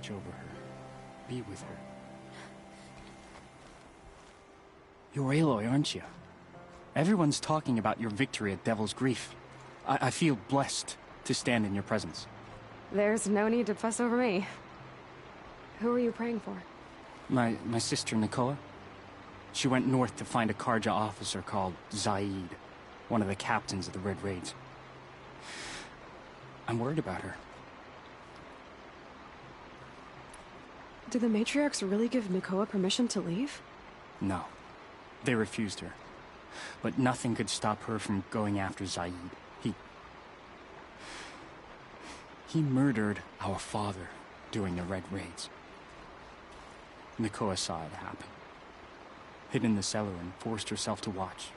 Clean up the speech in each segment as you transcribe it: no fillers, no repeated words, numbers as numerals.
watch over her. Be with her. You're Aloy, aren't you? Everyone's talking about your victory at Devil's Grief. I feel blessed to stand in your presence. There's no need to fuss over me. Who are you praying for? My sister, Nakoa. She went north to find a Carja officer called Zaid, one of the captains of the Red Raids. I'm worried about her. Did the Matriarchs really give Nakoa permission to leave? No. They refused her. But nothing could stop her from going after Zaid. He murdered our father during the Red Raids. Nakoa saw it happen. Hid in the cellar and forced herself to watch.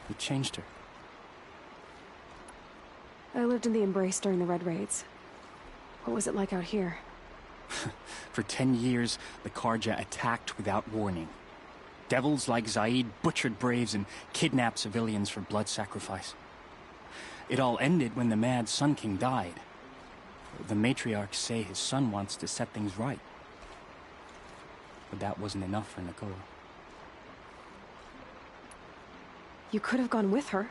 It changed her. I lived in the Embrace during the Red Raids. What was it like out here? For 10 years, the Carja attacked without warning. Devils like Zaid butchered braves and kidnapped civilians for blood sacrifice. It all ended when the Mad Sun King died. The matriarchs say his son wants to set things right. But that wasn't enough for Nakoa. You could have gone with her.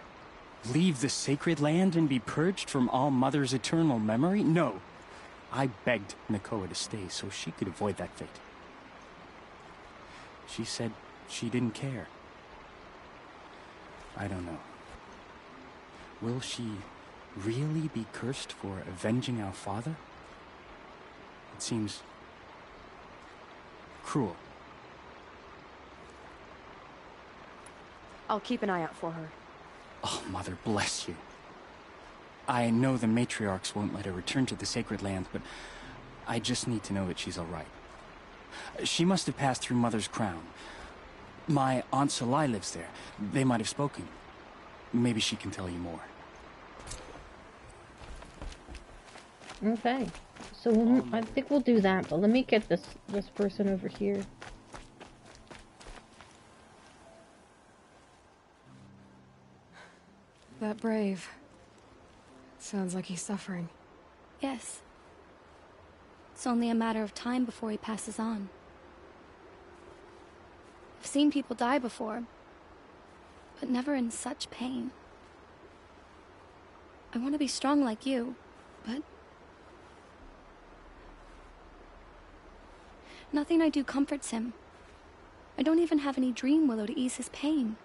Leave the sacred land and be purged from All Mother's eternal memory? No. I begged Nakoa to stay so she could avoid that fate. She said she didn't care. I don't know. Will she really be cursed for avenging our father? It seems cruel. I'll keep an eye out for her. Oh, Mother bless you. I know the matriarchs won't let her return to the Sacred Land, but I just need to know that she's all right. She must have passed through Mother's crown. My Aunt Salai lives there. They might have spoken. Maybe she can tell you more. Okay. So I think we'll do that, but let me get this person over here. That brave. Sounds like he's suffering. Yes. It's only a matter of time before he passes on. I've seen people die before, but never in such pain. I want to be strong like you, but nothing I do comforts him. I don't even have any dream willow to ease his pain.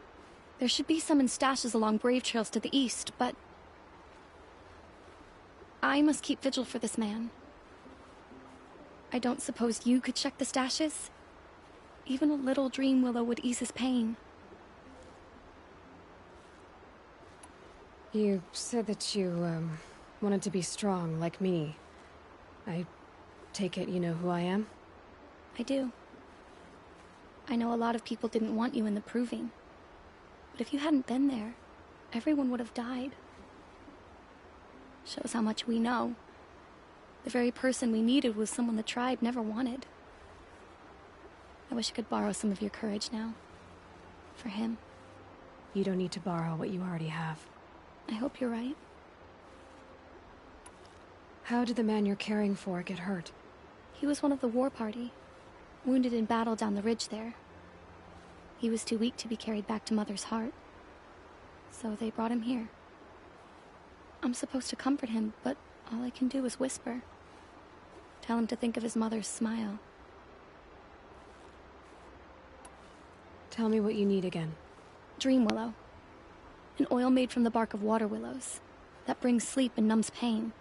There should be some in stashes along brave trails to the east, but I must keep vigil for this man. I don't suppose you could check the stashes? Even a little dream willow would ease his pain. You said that you, wanted to be strong, like me. I take it you know who I am? I do. I know a lot of people didn't want you in the Proving. But if you hadn't been there, everyone would have died. Shows how much we know. The very person we needed was someone the tribe never wanted. I wish I could borrow some of your courage now. For him. You don't need to borrow what you already have. I hope you're right. How did the man you're caring for get hurt? He was one of the war party. Wounded in battle down the ridge there. He was too weak to be carried back to Mother's heart. So they brought him here. I'm supposed to comfort him, but all I can do is whisper. Tell him to think of his mother's smile. Tell me what you need again. Dream willow. An oil made from the bark of water willows. That brings sleep and numbs pain.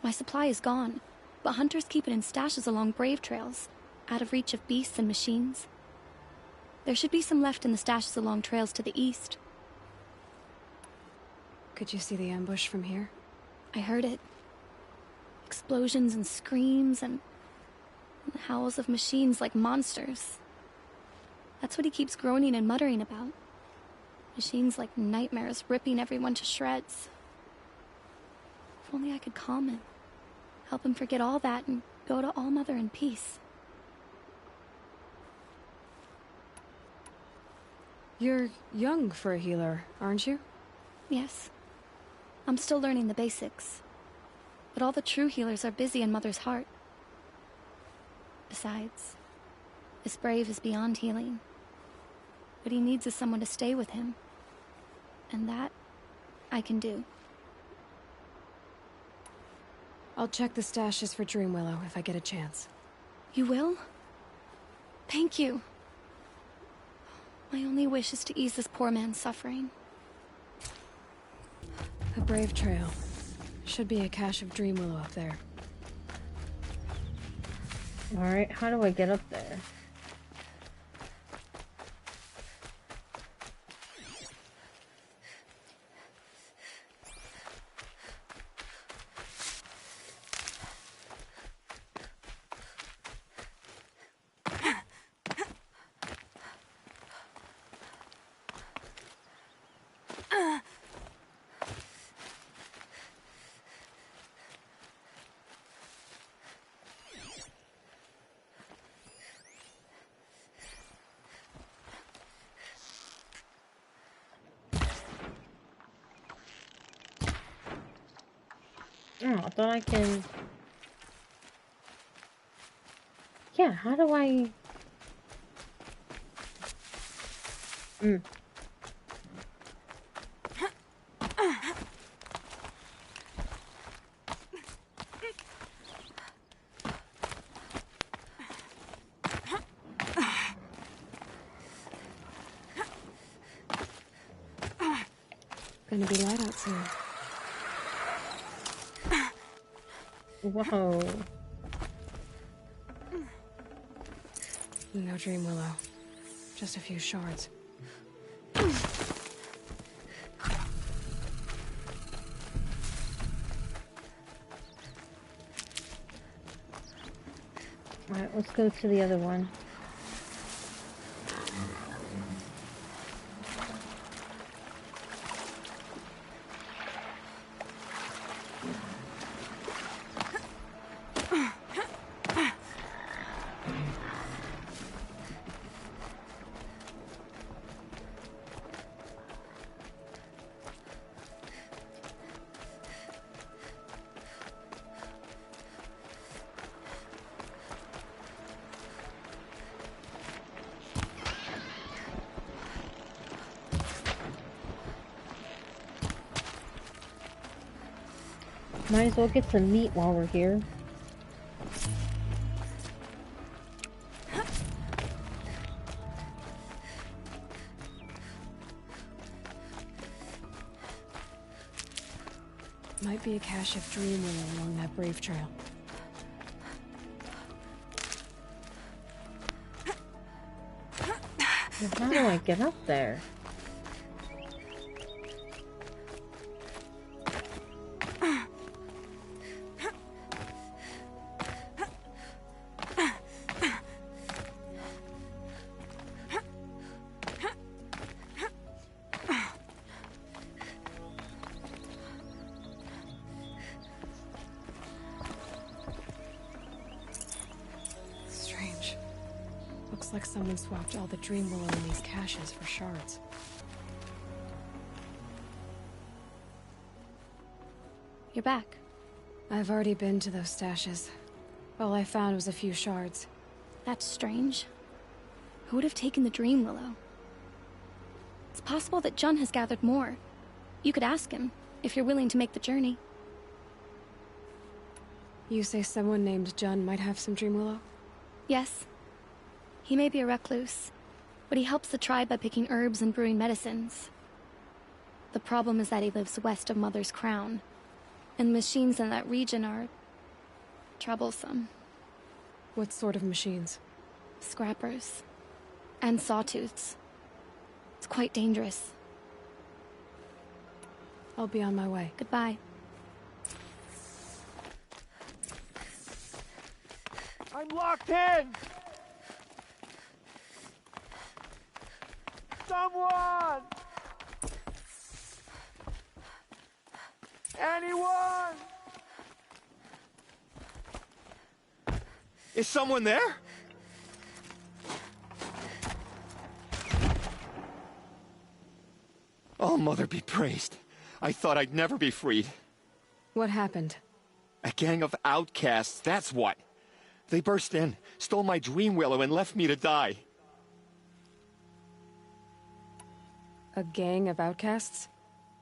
My supply is gone, but hunters keep it in stashes along brave trails, out of reach of beasts and machines. There should be some left in the stashes along trails to the east. Could you see the ambush from here? I heard it. Explosions and screams and the howls of machines like monsters. That's what he keeps groaning and muttering about. Machines like nightmares ripping everyone to shreds. If only I could calm him. Help him forget all that and go to All Mother in peace. You're young for a healer, aren't you? Yes. I'm still learning the basics. But all the true healers are busy in Mother's heart. Besides, this brave is beyond healing. What he needs is someone to stay with him. And that, I can do. I'll check the stashes for Dreamwillow if I get a chance. You will? Thank you. My only wish is to ease this poor man's suffering. The Brave Trail. Should be a cache of Dreamwillow up there. Alright, how do I get up there? Oh, I thought I can... Yeah, how do I... Gonna be light out soon. Whoa. No Dreamwillow. Just a few shards. Alright, let's go to the other one. Might as well get some meat while we're here. Might be a cache of Dreamwillow along that Brave Trail. How do I get up there? Strange. Looks like someone swapped all the Dreamwillow in these caches for shards. You're back. I've already been to those stashes. All I found was a few shards. That's strange. Who would have taken the Dreamwillow? It's possible that Jun has gathered more. You could ask him, if you're willing to make the journey. You say someone named Jun might have some Dreamwillow? Yes. He may be a recluse, but he helps the tribe by picking herbs and brewing medicines. The problem is that he lives west of Mother's Crown, and the machines in that region are troublesome. What sort of machines? Scrappers. And sawtooths. It's quite dangerous. I'll be on my way. Goodbye. I'm locked in! Someone! Anyone? Is someone there? Oh, Mother be praised. I thought I'd never be freed. What happened? A gang of outcasts, that's what. They burst in, stole my dream willow, and left me to die. A gang of outcasts?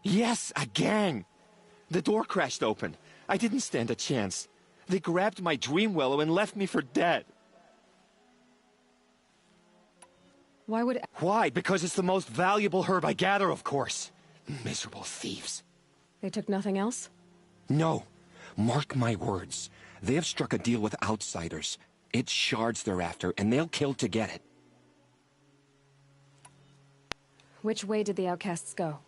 Yes, a gang! The door crashed open. I didn't stand a chance. They grabbed my dream willow and left me for dead. Why would... Why? Because it's the most valuable herb I gather, of course. Miserable thieves. They took nothing else? No. Mark my words. They have struck a deal with outsiders. It's shards they're after, and they'll kill to get it. Which way did the outcasts go?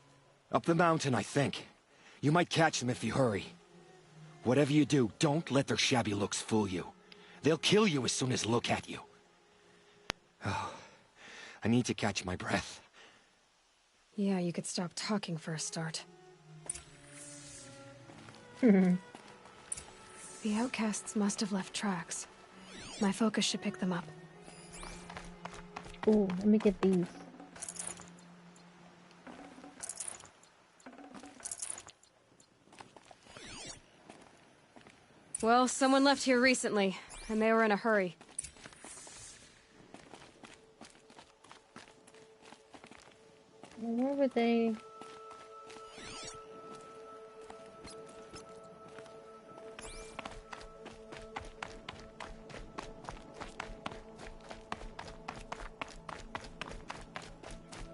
Up the mountain, I think. You might catch them if you hurry. Whatever you do, don't let their shabby looks fool you. They'll kill you as soon as look at you. Oh, I need to catch my breath. Yeah, you could stop talking for a start. The outcasts must have left tracks. My focus should pick them up. Ooh, let me get these. Well, someone left here recently, and they were in a hurry. Where were they?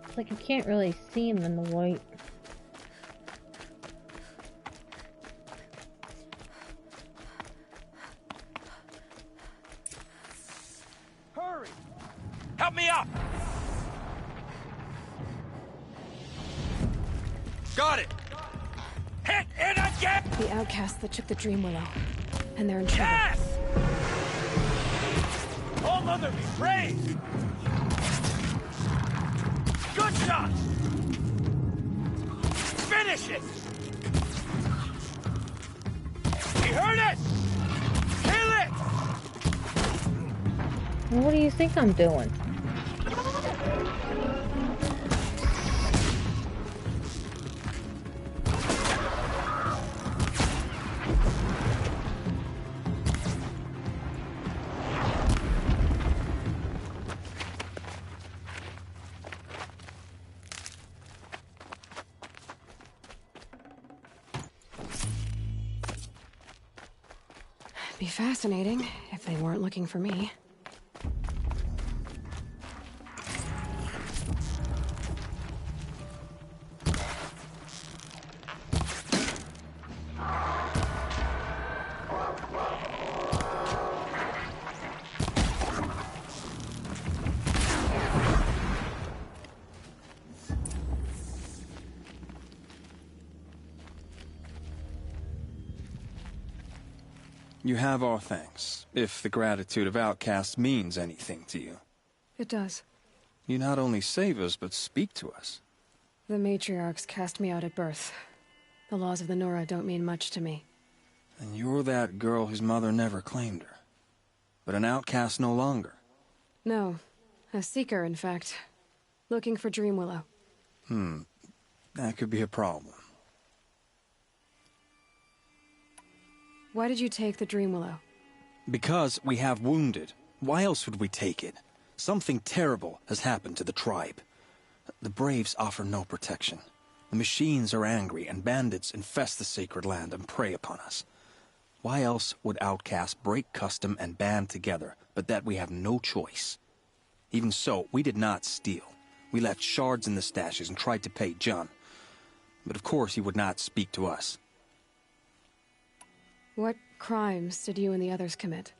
It's like you can't really see them in the white. Hurry! Help me up! Got it! Hit it again! The outcasts that took the Dream Willow. And they're in trouble. Yes! All Mother be praised! Good shot! Finish it! We heard it! Kill it! What do you think I'm doing? Be fascinating if they weren't looking for me. You have our thanks, if the gratitude of outcasts means anything to you. It does. You not only save us, but speak to us. The matriarchs cast me out at birth. The laws of the Nora don't mean much to me. And you're that girl whose mother never claimed her. But an outcast no longer. No. A seeker, in fact. Looking for Dream Willow. That could be a problem. Why did you take the Dream Willow? Because we have wounded. Why else would we take it? Something terrible has happened to the tribe. The Braves offer no protection. The machines are angry, and bandits infest the sacred land and prey upon us. Why else would outcasts break custom and band together, but that we have no choice? Even so, we did not steal. We left shards in the stashes and tried to pay John. But of course he would not speak to us. What crimes did you and the others commit?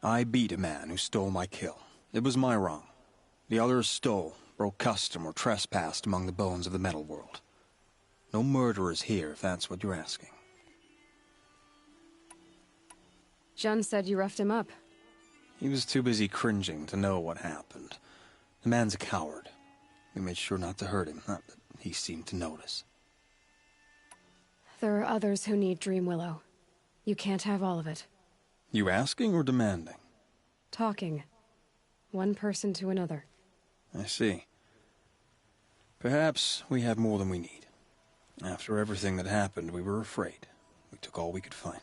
I beat a man who stole my kill. It was my wrong. The others stole, broke custom, or trespassed among the bones of the metal world. No murderers here, if that's what you're asking. Jun said you roughed him up. He was too busy cringing to know what happened. The man's a coward. We made sure not to hurt him, not that he seemed to notice. There are others who need Dream Willow. You can't have all of it. You asking or demanding? Talking. One person to another. I see. Perhaps we have more than we need. After everything that happened, we were afraid. We took all we could find.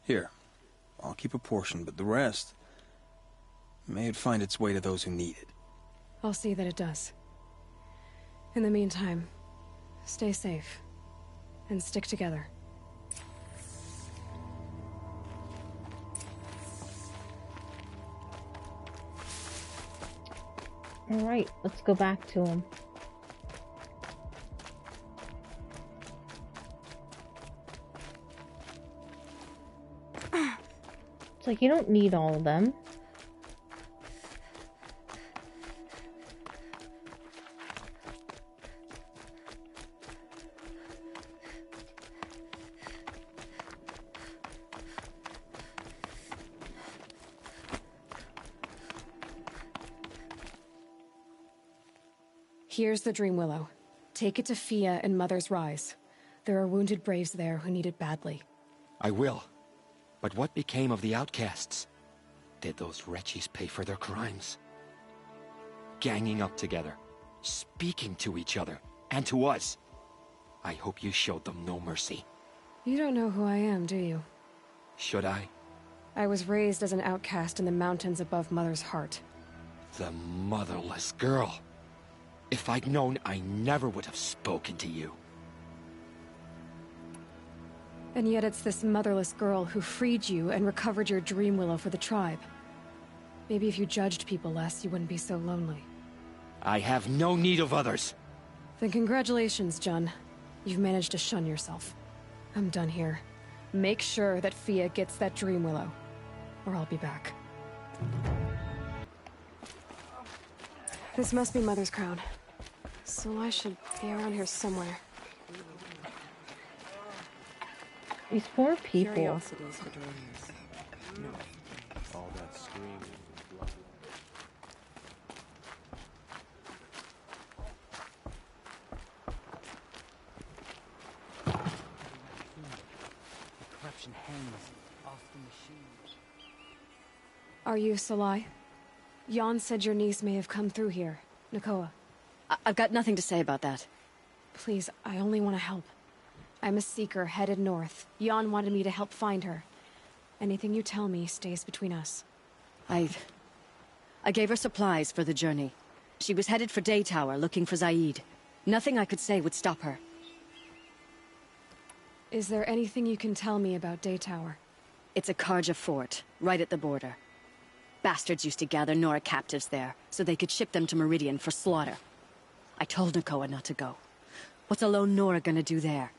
Here, I'll keep a portion, but the rest... may it find its way to those who need it. I'll see that it does. In the meantime, stay safe. And stick together. Alright, let's go back to him. It's like, you don't need all of them. Here's the Dream Willow. Take it to Fia and Mother's Rise. There are wounded braves there who need it badly. I will. But what became of the outcasts? Did those wretches pay for their crimes? Ganging up together, speaking to each other, and to us. I hope you showed them no mercy. You don't know who I am, do you? Should I? I was raised as an outcast in the mountains above Mother's Heart. The motherless girl. If I'd known, I never would have spoken to you. And yet it's this motherless girl who freed you and recovered your Dream Willow for the tribe. Maybe if you judged people less, you wouldn't be so lonely. I have no need of others. Then congratulations, Jun. You've managed to shun yourself. I'm done here. Make sure that Fia gets that Dream Willow, or I'll be back. This must be Mother's crown. So I should be around here somewhere. These poor people. Curiosities for dreams. No. All that screaming and blood. The corruption hangs off the machine. Are you Salai? Jan said your niece may have come through here. Nakoa. I've got nothing to say about that. Please, I only want to help. I'm a seeker headed north. Jan wanted me to help find her. Anything you tell me stays between us. I gave her supplies for the journey. She was headed for Daytower, looking for Zaid. Nothing I could say would stop her. Is there anything you can tell me about Daytower? It's a Carja fort, right at the border. Bastards used to gather Nora captives there, so they could ship them to Meridian for slaughter. I told Nakoa not to go. What's a lone Nora gonna do there?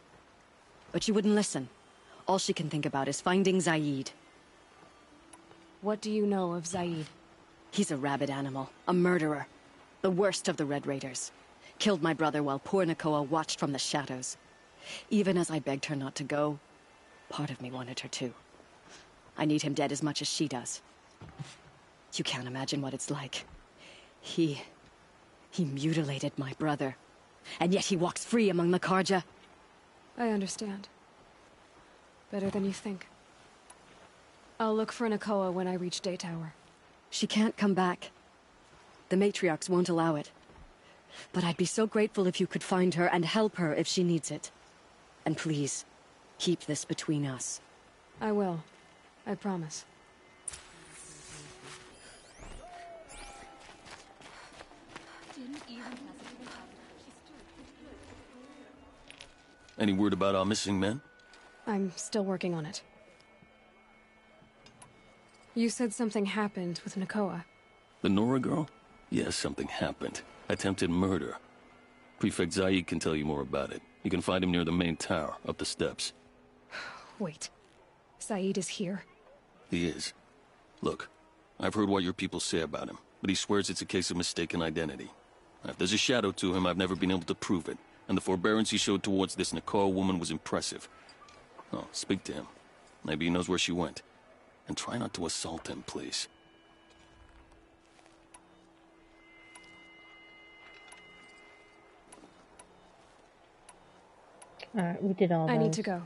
But she wouldn't listen. All she can think about is finding Zaid. What do you know of Zaid? He's a rabid animal, a murderer. The worst of the Red Raiders. Killed my brother while poor Nakoa watched from the shadows. Even as I begged her not to go, part of me wanted her to. I need him dead as much as she does. You can't imagine what it's like. He mutilated my brother. And yet he walks free among the Carja. I understand. Better than you think. I'll look for Nakoa when I reach Daytower. She can't come back. The matriarchs won't allow it. But I'd be so grateful if you could find her and help her if she needs it. And please, keep this between us. I will. I promise. Any word about our missing men? I'm still working on it. You said something happened with Nakoa. The Nora girl? Yes, something happened. Attempted murder. Prefect Zaid can tell you more about it. You can find him near the main tower, up the steps. Wait. Zaid is here? He is. Look, I've heard what your people say about him, but he swears it's a case of mistaken identity. If there's a shadow to him, I've never been able to prove it, and the forbearance he showed towards this Nakoa woman was impressive. Oh, speak to him. Maybe he knows where she went. And try not to assault him, please. Alright, we did all those. I need to go.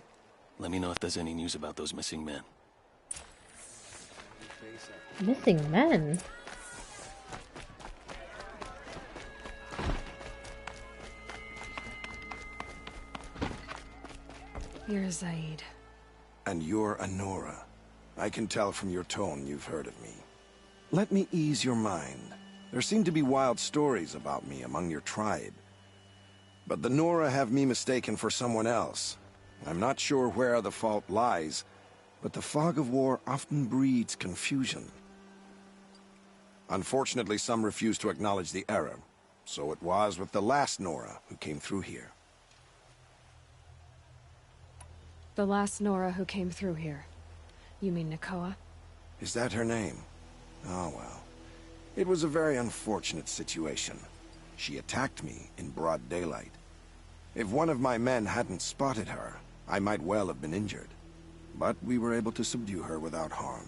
Let me know if there's any news about those missing men. Missing men? You're Zaid. And you're a Nora. I can tell from your tone you've heard of me. Let me ease your mind. There seem to be wild stories about me among your tribe. But the Nora have me mistaken for someone else. I'm not sure where the fault lies, but the fog of war often breeds confusion. Unfortunately, some refuse to acknowledge the error. So it was with the last Nora who came through here. The last Nora who came through here. You mean Nakoa? Is that her name? Oh well. It was a very unfortunate situation. She attacked me in broad daylight. If one of my men hadn't spotted her, I might well have been injured. But we were able to subdue her without harm.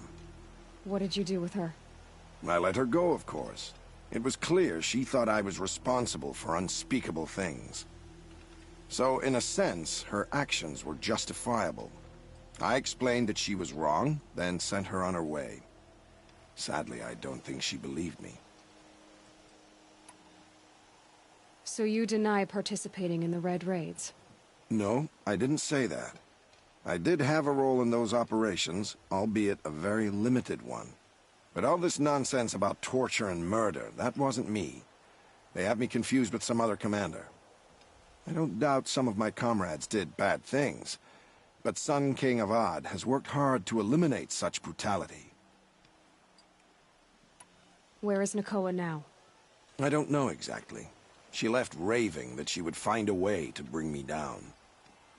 What did you do with her? I let her go, of course. It was clear she thought I was responsible for unspeakable things. So, in a sense, her actions were justifiable. I explained that she was wrong, then sent her on her way. Sadly, I don't think she believed me. So you deny participating in the Red Raids? No, I didn't say that. I did have a role in those operations, albeit a very limited one. But all this nonsense about torture and murder, that wasn't me. They have me confused with some other commander. I don't doubt some of my comrades did bad things, but Sun King Avad has worked hard to eliminate such brutality. Where is Nakoa now? I don't know exactly. She left raving that she would find a way to bring me down.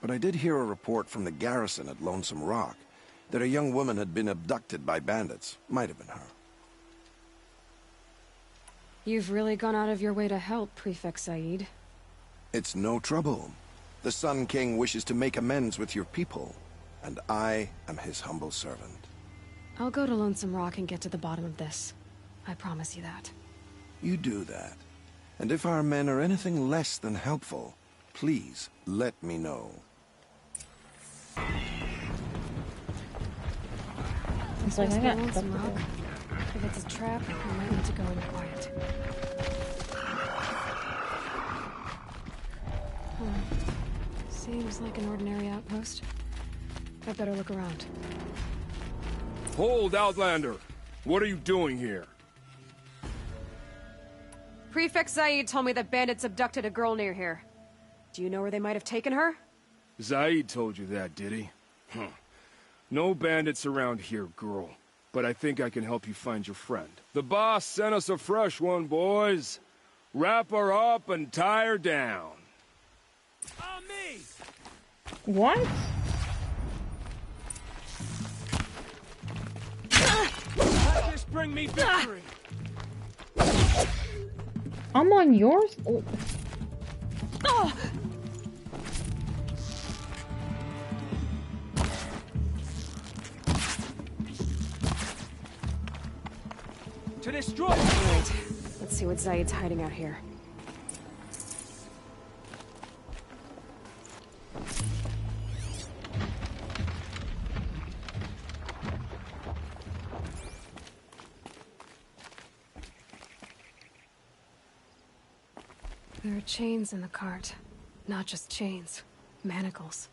But I did hear a report from the garrison at Lonesome Rock that a young woman had been abducted by bandits. Might have been her. You've really gone out of your way to help, Prefect Said. It's no trouble. The Sun King wishes to make amends with your people, and I am his humble servant. I'll go to Lonesome Rock and get to the bottom of this. I promise you that. You do that. And if our men are anything less than helpful, please let me know. It's like I got Lonesome Rock. If it's a trap, I might need to go in quiet. Seems like an ordinary outpost. I better look around. Hold, Outlander! What are you doing here? Prefect Zaid told me that bandits abducted a girl near here. Do you know where they might have taken her? Zaid told you that, did he? Huh. No bandits around here, girl. But I think I can help you find your friend. The boss sent us a fresh one, boys. Wrap her up and tie her down. On me! What? Let this bring me victory! I'm on yours? Oh. Oh! To destroy! Alright, let's see what Zaid's hiding out here. There are chains in the cart. Not just chains. Manacles.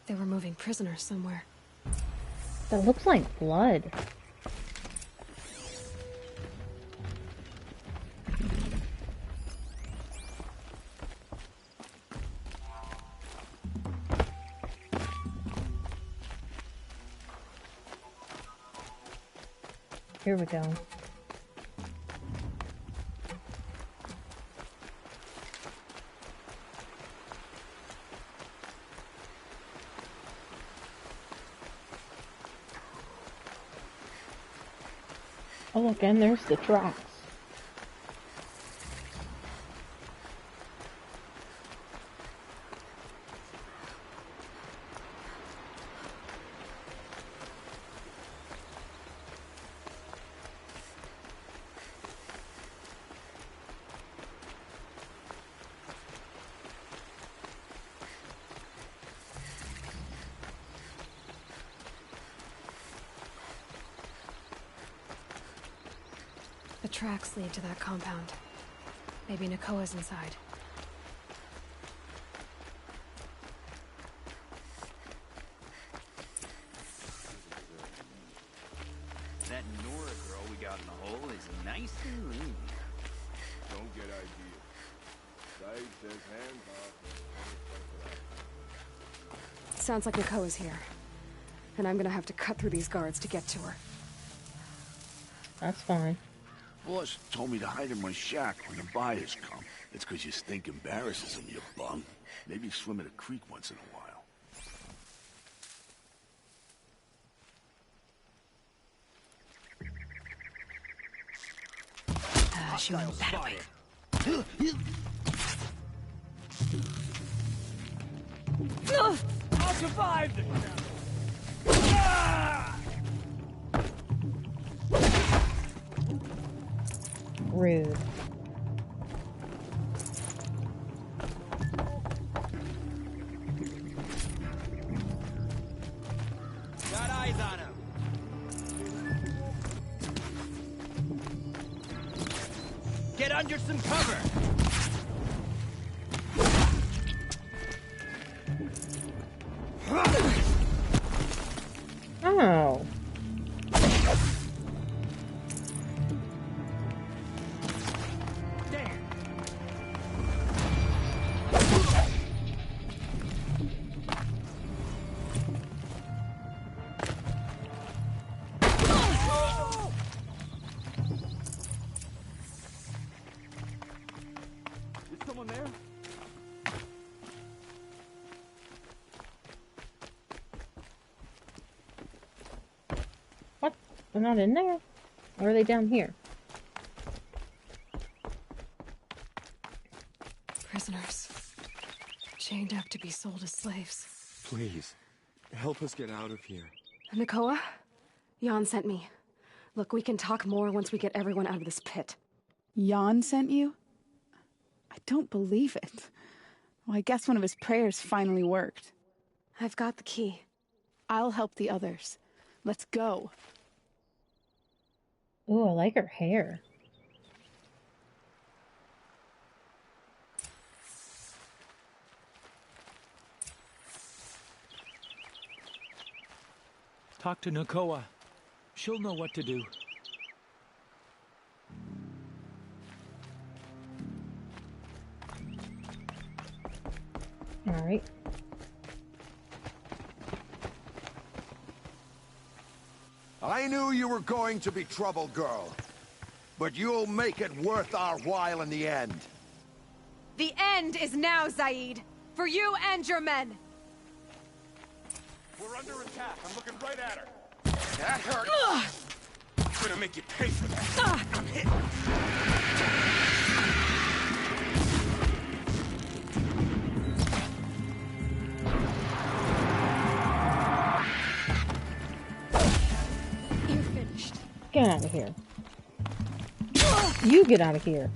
They were moving prisoners somewhere. That looks like blood. Here we go. Oh look, and there's the tracks. The tracks lead to that compound. Maybe Nakoa's inside. nice and lean. Don't get ideas. Said says hands off. Sounds like Nakoa's here. And I'm gonna have to cut through these guards to get to her. That's fine. Boss told me to hide in my shack when the buyers come. It's 'cause you stink embarrasses him, you bum. Maybe swim in a creek once in a while. She went that way. I'll survive this. Rude. Got eyes on him. Get under some cover. Oh. Is someone there? What? They're not in there? Or are they down here? Prisoners. Chained up to be sold as slaves. Please, help us get out of here. Nakoa? Jan sent me. Look, we can talk more once we get everyone out of this pit. Jan sent you? I don't believe it. Well, I guess one of his prayers finally worked. I've got the key. I'll help the others. Let's go. Ooh, I like her hair. Talk to Nakoa. She'll know what to do. All right. I knew you were going to be trouble, girl. But you'll make it worth our while in the end. The end is now, Zaid. For you and your men. We're under attack. I'm looking right at her. That hurt. I'm gonna make you pay for that. I'm hit. You're finished. Get out of here. You get out of here.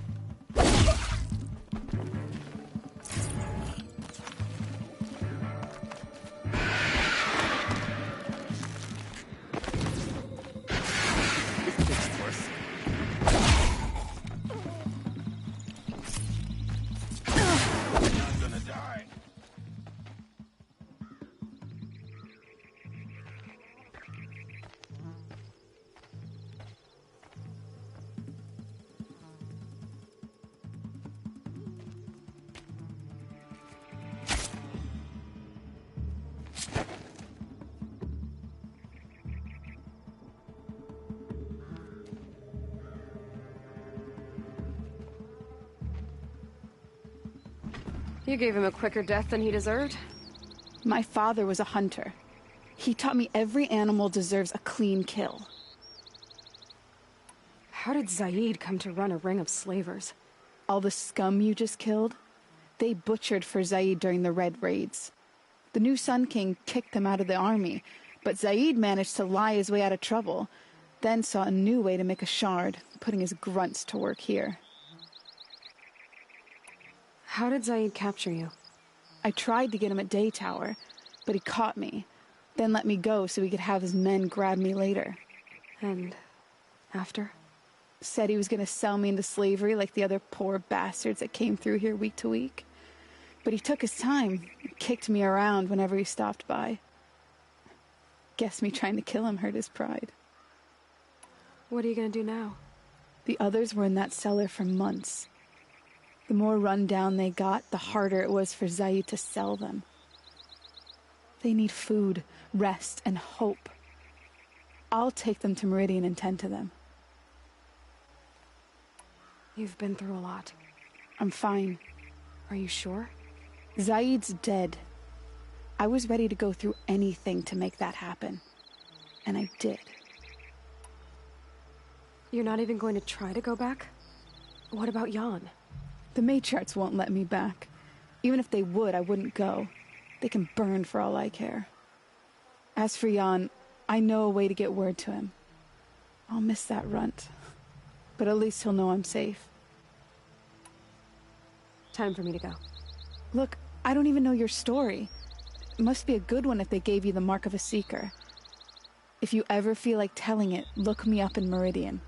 You gave him a quicker death than he deserved? My father was a hunter. He taught me every animal deserves a clean kill. How did Zaid come to run a ring of slavers? All the scum you just killed? They butchered for Zaid during the Red Raids. The new Sun King kicked them out of the army, but Zaid managed to lie his way out of trouble, then saw a new way to make a shard, putting his grunts to work here. How did Zaid capture you? I tried to get him at Day Tower, but he caught me, then let me go so he could have his men grab me later. And after? Said he was going to sell me into slavery like the other poor bastards that came through here week to week. But he took his time, kicked me around whenever he stopped by. Guess me trying to kill him hurt his pride. What are you going to do now? The others were in that cellar for months. The more run down they got, the harder it was for Zaid to sell them. They need food, rest, and hope. I'll take them to Meridian and tend to them. You've been through a lot. I'm fine. Are you sure? Zaid's dead. I was ready to go through anything to make that happen. And I did. You're not even going to try to go back? What about Jan? The matriarchs won't let me back. Even if they would, I wouldn't go. They can burn for all I care. As for Jan, I know a way to get word to him. I'll miss that runt. But at least he'll know I'm safe. Time for me to go. Look, I don't even know your story. It must be a good one if they gave you the mark of a seeker. If you ever feel like telling it, look me up in Meridian.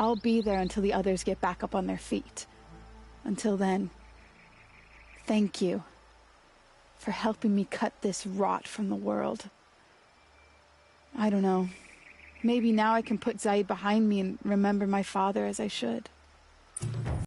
I'll be there until the others get back up on their feet. Until then, thank you for helping me cut this rot from the world. I don't know. Maybe now I can put Zaid behind me and remember my father as I should.